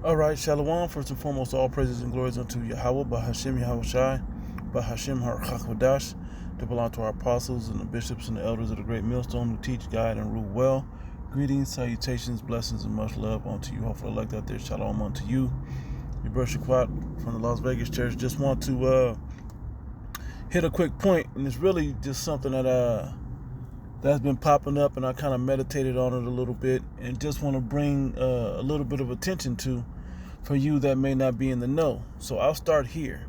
All right, Shalom. First and foremost, all praises and glories unto Yahweh, Bahashem Yahushai, Bahashem Har-Chakvadash, to belong to our apostles and the bishops and the elders of the great millstone who teach, guide, and rule well. Greetings, salutations, blessings, and much love unto you. Hopefully, like that there, Shalom unto you. Your brother Shaquat from the Las Vegas church. Just want to hit a quick point, and it's really just something that's been popping up, and I kind of meditated on it a little bit, and just want to bring a little bit of attention to for you that may not be in the know. So I'll start here,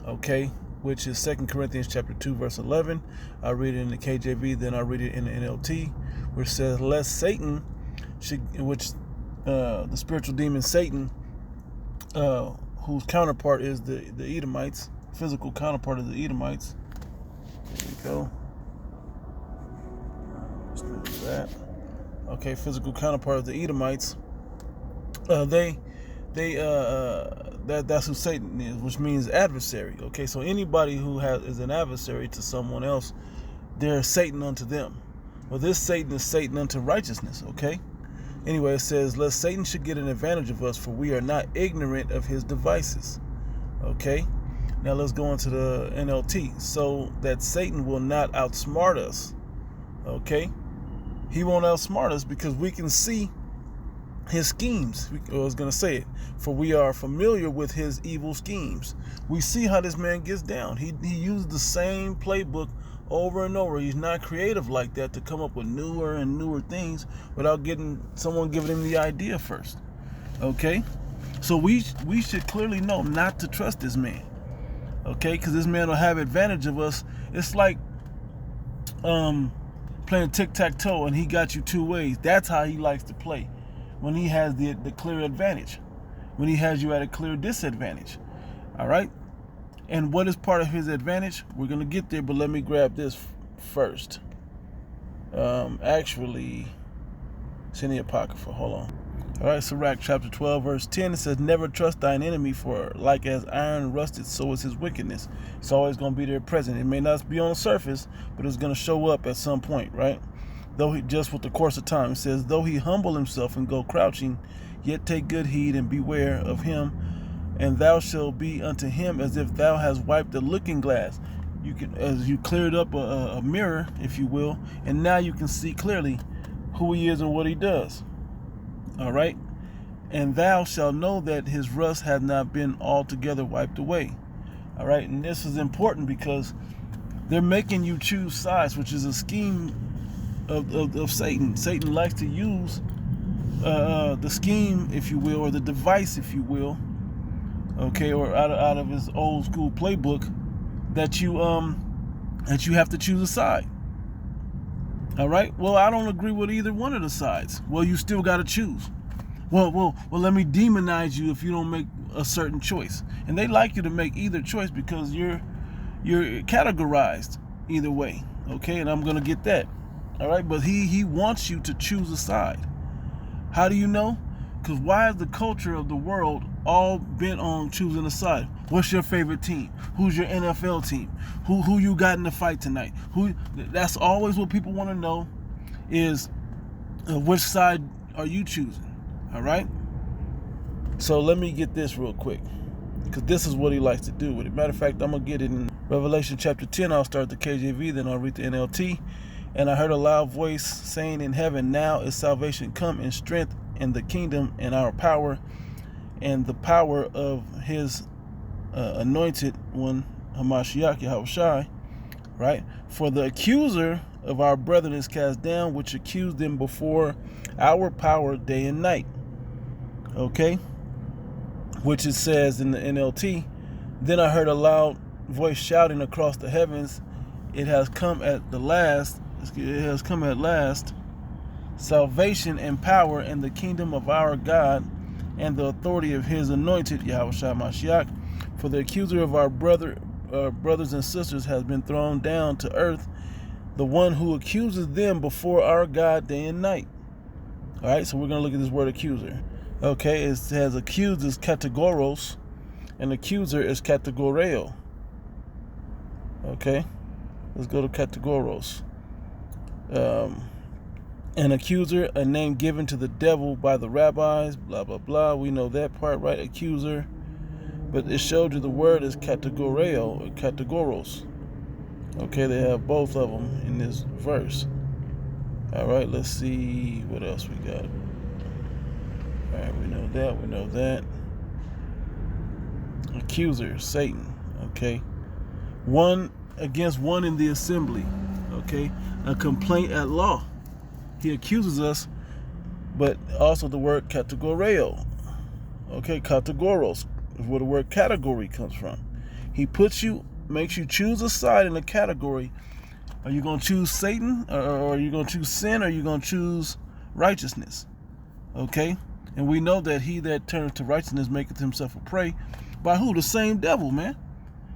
okay, which is 2 Corinthians chapter 2, verse 11. I read it in the KJV, then I read it in the NLT, which says, lest Satan the spiritual demon Satan, whose counterpart is the Edomites, physical counterpart of the Edomites. There we go. Let's do that. Okay, physical counterpart of the Edomites. That's who Satan is, which means adversary. Okay, so anybody who is an adversary to someone else, they're Satan unto them. Well, this Satan is Satan unto righteousness. Okay. Anyway, it says, lest Satan should get an advantage of us, for we are not ignorant of his devices. Okay. Now let's go into the NLT. So that Satan will not outsmart us. Okay. He won't outsmart us because we can see his schemes. I was going to say it. For we are familiar with his evil schemes. We see how this man gets down. He used the same playbook over and over. He's not creative like that to come up with newer and newer things without someone giving him the idea first. Okay? So we should clearly know not to trust this man. Okay? Because this man will have advantage of us. It's like playing tic-tac-toe and he got you two ways. That's how he likes to play. When he has the clear advantage. When he has you at a clear disadvantage. All right? And what is part of his advantage? We're going to get there, but let me grab this first. Actually, it's in the Apocrypha. Hold on. All right, Sirach chapter 12, verse 10. It says, never trust thine enemy, for like as iron rusted, so is his wickedness. It's always going to be there present. It may not be on the surface, but it's going to show up at some point, right? Though he, just with the course of time, it says, though he humble himself and go crouching, yet take good heed and beware of him, and thou shalt be unto him as if thou hast wiped a looking glass. You can, as you cleared up a mirror, if you will, and now you can see clearly who he is and what he does. All right, and thou shalt know that his rust hath not been altogether wiped away. All right, and this is important because they're making you choose sides, which is a scheme of Satan. Satan likes to use the scheme, if you will, or the device, if you will, okay, or out of his old school playbook, that you have to choose a side. All right. Well, I don't agree with either one of the sides. Well, you still got to choose. Well, let me demonize you if you don't make a certain choice. And they like you to make either choice because you're categorized either way. Okay, and I'm gonna get that. All right, but he wants you to choose a side. How do you know? Because why is the culture of the world all bent on choosing a side? What's your favorite team? Who's your NFL team? Who you got in the fight tonight? That's always what people want to know is which side are you choosing? All right? So let me get this real quick because this is what he likes to do with it. Matter of fact, I'm going to get it in Revelation chapter 10. I'll start the KJV, then I'll read the NLT. And I heard a loud voice saying in heaven, now is salvation come in strength and the kingdom and our power and the power of his anointed one, Hamashiach Yahushai, right? For the accuser of our brethren is cast down, which accused them before our power day and night. Okay? Which it says in the NLT, then I heard a loud voice shouting across the heavens, it has come at last, salvation and power and the kingdom of our God and the authority of his anointed Yahushua Mashiach. For the accuser of our brothers and sisters has been thrown down to earth, the one who accuses them before our God day and night. All right, so we're going to look at this word accuser. Okay, it says accused is categoros, and accuser is categoreo. Okay, let's go to categoros. An accuser, a name given to the devil by the rabbis, blah, blah, blah. We know that part, right? Accuser. But it showed you the word is categoreo, or categoros. Okay, they have both of them in this verse. All right, let's see what else we got. All right, we know that. Accuser, Satan. Okay. One against one in the assembly. Okay. A complaint at law. He accuses us, but also the word categoreo. Okay, categoros is where the word category comes from. He makes you choose a side in a category. Are you going to choose Satan, or are you going to choose sin, or are you going to choose righteousness? Okay? And we know that he that turneth to righteousness maketh himself a prey. By who? The same devil, man.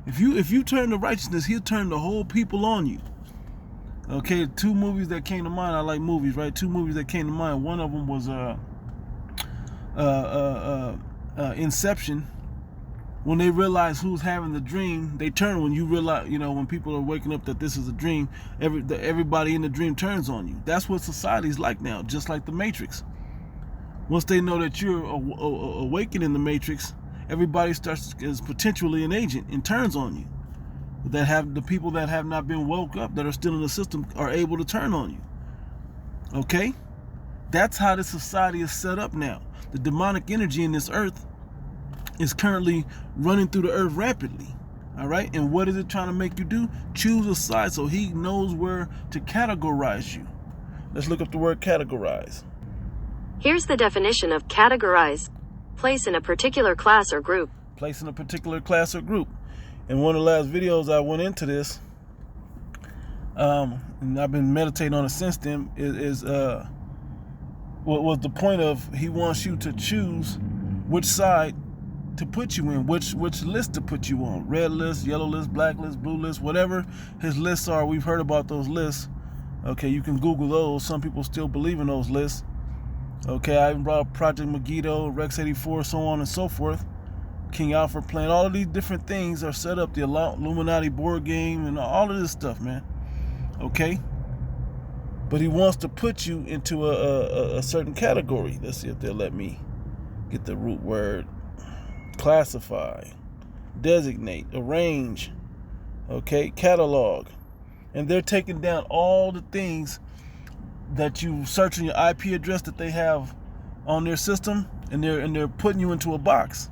If you turn to righteousness, he'll turn the whole people on you. Okay, two movies that came to mind. I like movies, right? Two movies that came to mind. One of them was Inception. When they realize who's having the dream, they turn. When you realize, when people are waking up that this is a dream, everybody in the dream turns on you. That's what society's like now, just like the Matrix. Once they know that you're awakened in the Matrix, everybody is potentially an agent and turns on you. The people that have not been woke up, that are still in the system, are able to turn on you. Okay? That's how the society is set up now. The demonic energy in this earth is currently running through the earth rapidly. All right? And what is it trying to make you do? Choose a side so he knows where to categorize you. Let's look up the word categorize. Here's the definition of categorize. Place in a particular class or group. Place in a particular class or group. In one of the last videos I went into this, and I've been meditating on it since then, what was the point of he wants you to choose which side to put you in, which list to put you on. Red list, yellow list, black list, blue list, whatever his lists are. We've heard about those lists. Okay, you can Google those. Some people still believe in those lists. Okay, I even brought up Project Megiddo, Rex 84, so on and so forth. King Alfred Plan, all of these different things are set up. The Illuminati board game and all of this stuff, man. Okay? But he wants to put you into a certain category. Let's see if they'll let me get the root word. Classify, designate, arrange, okay, catalog. And they're taking down all the things that you search in your IP address that they have on their system, and they're putting you into a box.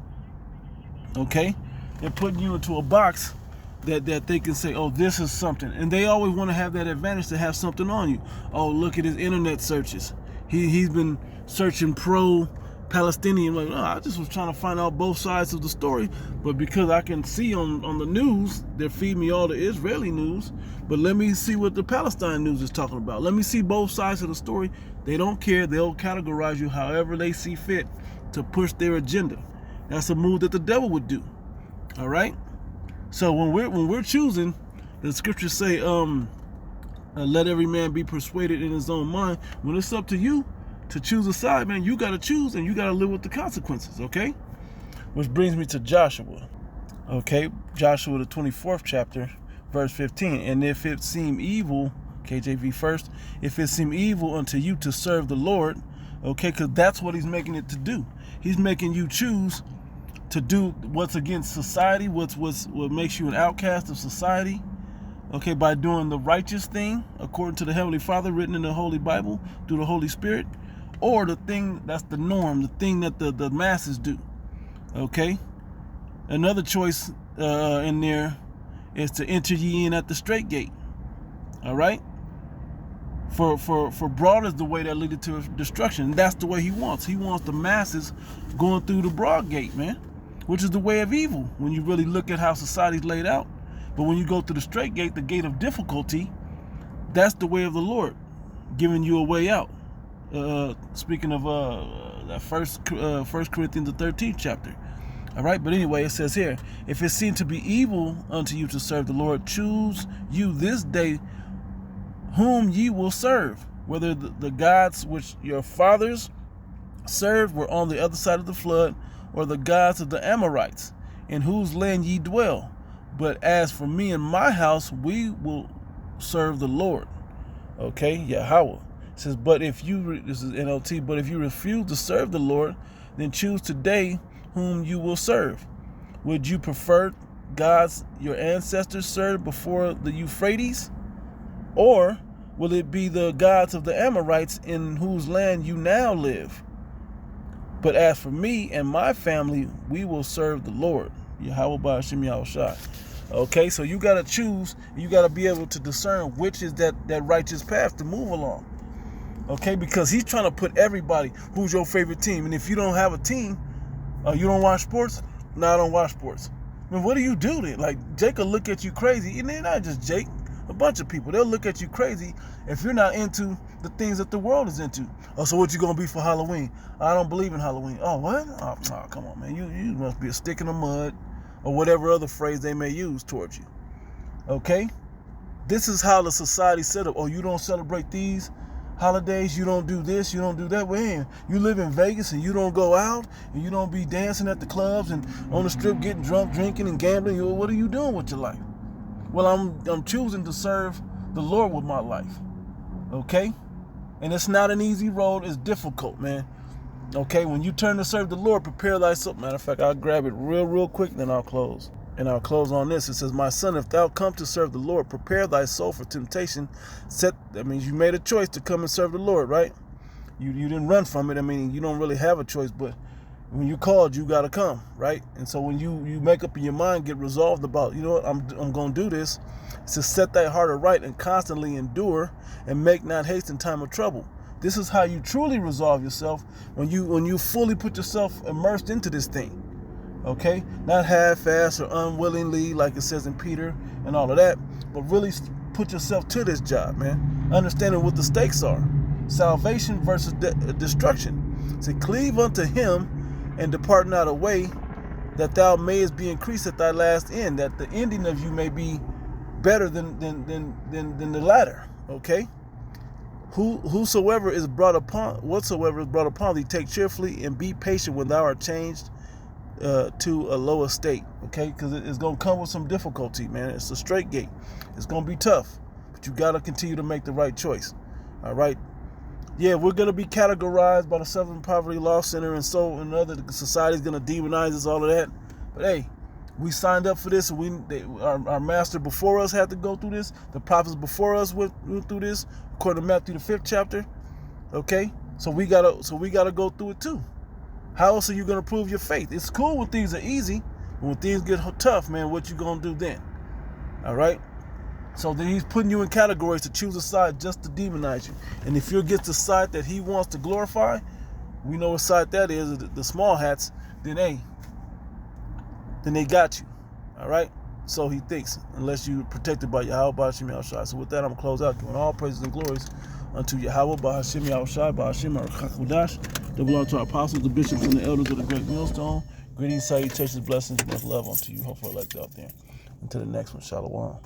Okay? They're putting you into a box that they can say, oh, this is something. And they always want to have that advantage to have something on you. Oh, look at his internet searches. He's been searching pro-Palestinian. Like, I just was trying to find out both sides of the story. But because I can see on the news, they're feeding me all the Israeli news. But let me see what the Palestine news is talking about. Let me see both sides of the story. They don't care. They'll categorize you however they see fit to push their agenda. That's a move that the devil would do. All right? So when we're choosing, the scriptures say, let every man be persuaded in his own mind. When it's up to you to choose a side, man, you got to choose and you got to live with the consequences, okay? Which brings me to Joshua. Okay, Joshua the 24th chapter, verse 15. And if it seem evil, KJV first, if it seem evil unto you to serve the Lord, okay, because that's what he's making it to do. He's making you choose to do what's against society, what makes you an outcast of society, okay, by doing the righteous thing according to the Heavenly Father written in the Holy Bible through the Holy Spirit, or the thing that's the norm, the thing that the masses do, okay? Another choice in there is to enter ye in at the straight gate, all right? For broad is the way that leadeth to destruction. And that's the way he wants. He wants the masses going through the broad gate, man, which is the way of evil when you really look at how society's laid out. But when you go through the straight gate, the gate of difficulty, that's the way of the Lord, giving you a way out. Speaking of that First Corinthians, the 13th chapter. All right, but anyway, it says here, if it seem to be evil unto you to serve the Lord, choose you this day whom ye will serve, whether the gods which your fathers served were on the other side of the flood, or the gods of the Amorites, in whose land ye dwell. But as for me and my house, we will serve the Lord. Okay, Yahweh. It says, but if you, this is NLT, but if you refuse to serve the Lord, then choose today whom you will serve. Would you prefer gods your ancestors served before the Euphrates? Or will it be the gods of the Amorites in whose land you now live? But as for me and my family, we will serve the Lord. Yahweh Ba'ashem Yahushai. Okay, so you got to choose. You got to be able to discern which is that righteous path to move along. Okay, because he's trying to put everybody, who's your favorite team? And if you don't have a team, you don't watch sports? No, I don't watch sports. I mean, what do you do then? Like, Jake will look at you crazy. And they're not just Jake. A bunch of people, they'll look at you crazy if you're not into the things that the world is into. Oh, so what you gonna be for Halloween? I don't believe in Halloween. Oh, what? Oh, come on, man. You must be a stick in the mud, or whatever other phrase they may use towards you. Okay? This is how the society set up. Oh, you don't celebrate these holidays, you don't do this, you don't do that. Well, you live in Vegas and you don't go out, and you don't be dancing at the clubs and on the strip getting drunk, drinking and gambling. What are you doing with your life? Well, I'm choosing to serve the Lord with my life, okay? And it's not an easy road. It's difficult, man. Okay, when you turn to serve the Lord, prepare thyself. Matter of fact, I'll grab it real quick, then I'll close. And I'll close on this. It says, my son, if thou come to serve the Lord, prepare thy soul for temptation. That means you made a choice to come and serve the Lord, right? You didn't run from it. I mean, you don't really have a choice, but when you called, you got to come, right? And so when you make up in your mind, get resolved about, you know what, I'm going to do this. It's to set thy heart aright and constantly endure and make not haste in time of trouble. This is how you truly resolve yourself, when you fully put yourself immersed into this thing, okay? Not half-assed or unwillingly, like it says in Peter and all of that, but really put yourself to this job, man. Understanding what the stakes are. Salvation versus destruction. So cleave unto him and depart not away, that thou mayest be increased at thy last end, that the ending of you may be better than the latter. Okay? Whatsoever is brought upon thee, take cheerfully and be patient when thou art changed to a lower state. Okay? Because it's gonna come with some difficulty, man. It's a straight gate. It's gonna be tough, but you gotta continue to make the right choice. All right. Yeah, we're going to be categorized by the Southern Poverty Law Center, and so another society's going to demonize us, all of that. But hey, we signed up for this. Our master before us had to go through this. The prophets before us went through this, according to Matthew the 5th chapter. Okay, so we gotta go through it too. How else are you going to prove your faith? It's cool when things are easy, but when things get tough, man, what you going to do then? All right. So then he's putting you in categories to choose a side just to demonize you. And if you're against the side that he wants to glorify, we know what side that is, the small hats, then hey, then they got you. All right? So he thinks, unless you're protected by Yahweh Ba'ashem Yahushai. So with that, I'm going to close out, giving all praises and glories unto Yahweh Ba'ashem Yahushai, Ba'ashem Ar-Chakudash, that belong to our apostles, the bishops, and the elders of the great millstone. Greetings, salutations, blessings, much love unto you. Hopefully I like you out there. Until the next one, Shalom.